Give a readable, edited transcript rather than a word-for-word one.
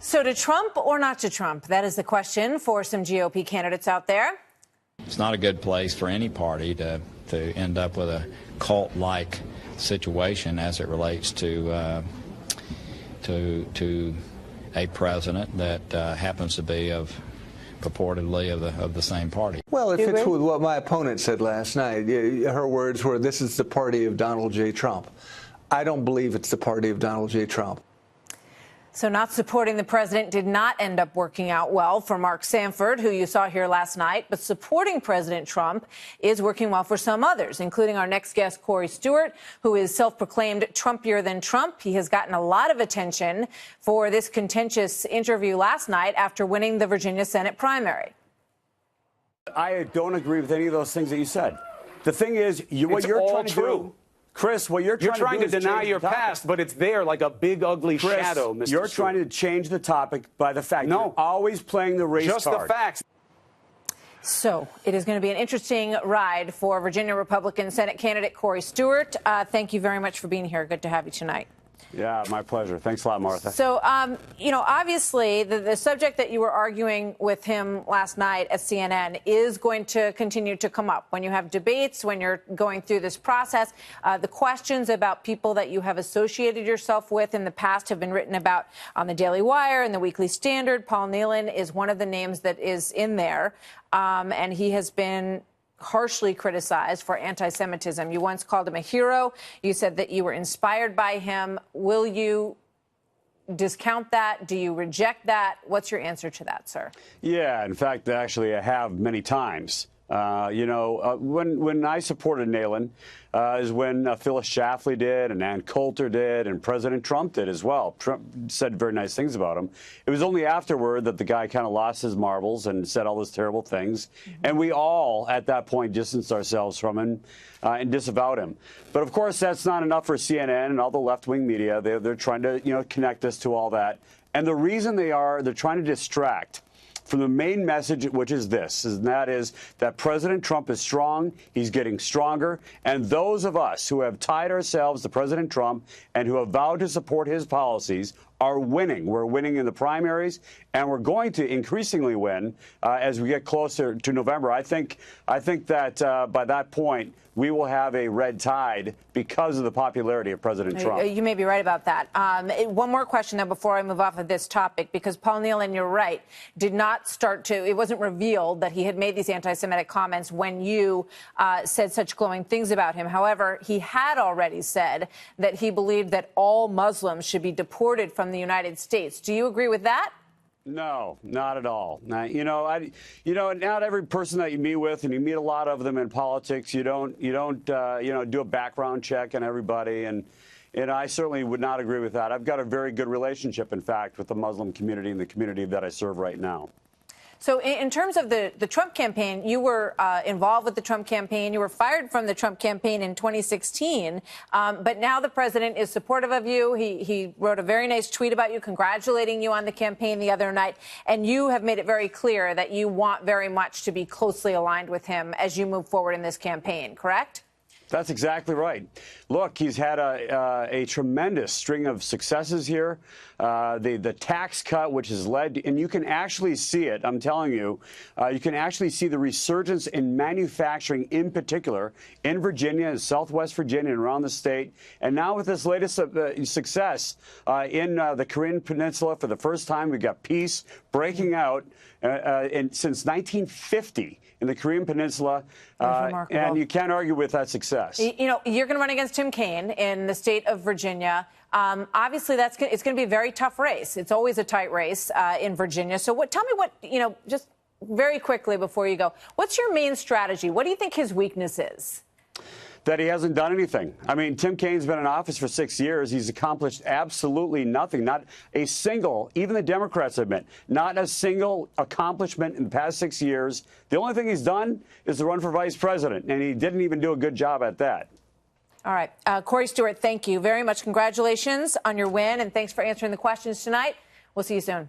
So to Trump or not to Trump? That is the question for some GOP candidates out there. It's not a good place for any party to end up with a cult-like situation as it relates to a president that happens to be purportedly of the same party. Well, it fits with what my opponent said last night. Her words were, "This is the party of Donald J. Trump." I don't believe it's the party of Donald J. Trump. So not supporting the president did not end up working out well for Mark Sanford, who you saw here last night. But supporting President Trump is working well for some others, including our next guest, Corey Stewart, who is self-proclaimed Trumpier than Trump. He has gotten a lot of attention for this contentious interview last night after winning the Virginia Senate primary. I don't agree with any of those things that you said. The thing is, what you're trying to do, Chris, what you're trying to deny your past, but it's there like a big, ugly shadow, Mr. You're Stewart. trying to change the topic by the fact you're always playing the race just card. the facts. So it is going to be an interesting ride for Virginia Republican Senate candidate Corey Stewart. Thank you very much for being here. Good to have you tonight. Yeah, my pleasure. Thanks a lot, Martha. So, obviously, the subject that you were arguing with him last night at CNN is going to continue to come up when you have debates, when you're going through this process. The questions about people that you have associated yourself with in the past have been written about on the Daily Wire and the Weekly Standard. Paul Nehlen is one of the names that is in there, and he has been harshly criticized for anti-Semitism. You once called him a hero. You said that you were inspired by him. Will you discount that? Do you reject that? What's your answer to that, sir? Yeah, in fact, actually, I have many times. When I supported Nehlen is when Phyllis Schlafly did and Ann Coulter did and President Trump did as well. Trump said very nice things about him. It was only afterward that the guy kind of lost his marbles and said all those terrible things. And we all, at that point, distanced ourselves from him and disavowed him. But, of course, that's not enough for CNN and all the left-wing media. They're trying to, connect us to all that. And the reason they're trying to distract from the main message, which is this, and that is that President Trump is strong, he's getting stronger, and those of us who have tied ourselves to President Trump and who have vowed to support his policies are winning. We're winning in the primaries, and we're going to increasingly win as we get closer to November. I think that by that point, we will have a red tide because of the popularity of President Trump. You may be right about that. One more question, though, before I move off of this topic, because Paul Nehlen, you're right, did not it wasn't revealed that he had made these anti-Semitic comments when you said such glowing things about him. However, he had already said that he believed that all Muslims should be deported from the United States. Do you agree with that? No, not at all. Now, not every person that you meet with, and you meet a lot of them in politics, you don't do a background check on everybody, and I certainly would not agree with that. I've got a very good relationship, in fact, with the Muslim community and the community that I serve right now. So in terms of the Trump campaign, you were involved with the Trump campaign. You were fired from the Trump campaign in 2016. But now the president is supportive of you. He wrote a very nice tweet about you, congratulating you on the campaign the other night. And you have made it very clear that you want very much to be closely aligned with him as you move forward in this campaign, correct? That's exactly right. Look, he's had a tremendous string of successes here. The tax cut, which has led, and you can actually see it, I'm telling you, you can actually see the resurgence in manufacturing in particular in Virginia and Southwest Virginia and around the state. And now with this latest success in the Korean Peninsula, for the first time, we've got peace breaking out since 1950 in the Korean Peninsula. And you can't argue with that success. You're going to run against Tim Kaine in the state of Virginia. Obviously, it's going to be a very tough race. It's always a tight race in Virginia. So tell me what, just very quickly before you go, what's your main strategy? What do you think his weakness is? That he hasn't done anything. I mean, Tim Kaine's been in office for 6 years. He's accomplished absolutely nothing. Not a single, even the Democrats admit, not a single accomplishment in the past 6 years. The only thing he's done is to run for vice president, and he didn't even do a good job at that. All right. Corey Stewart, thank you very much. Congratulations on your win, and thanks for answering the questions tonight. We'll see you soon.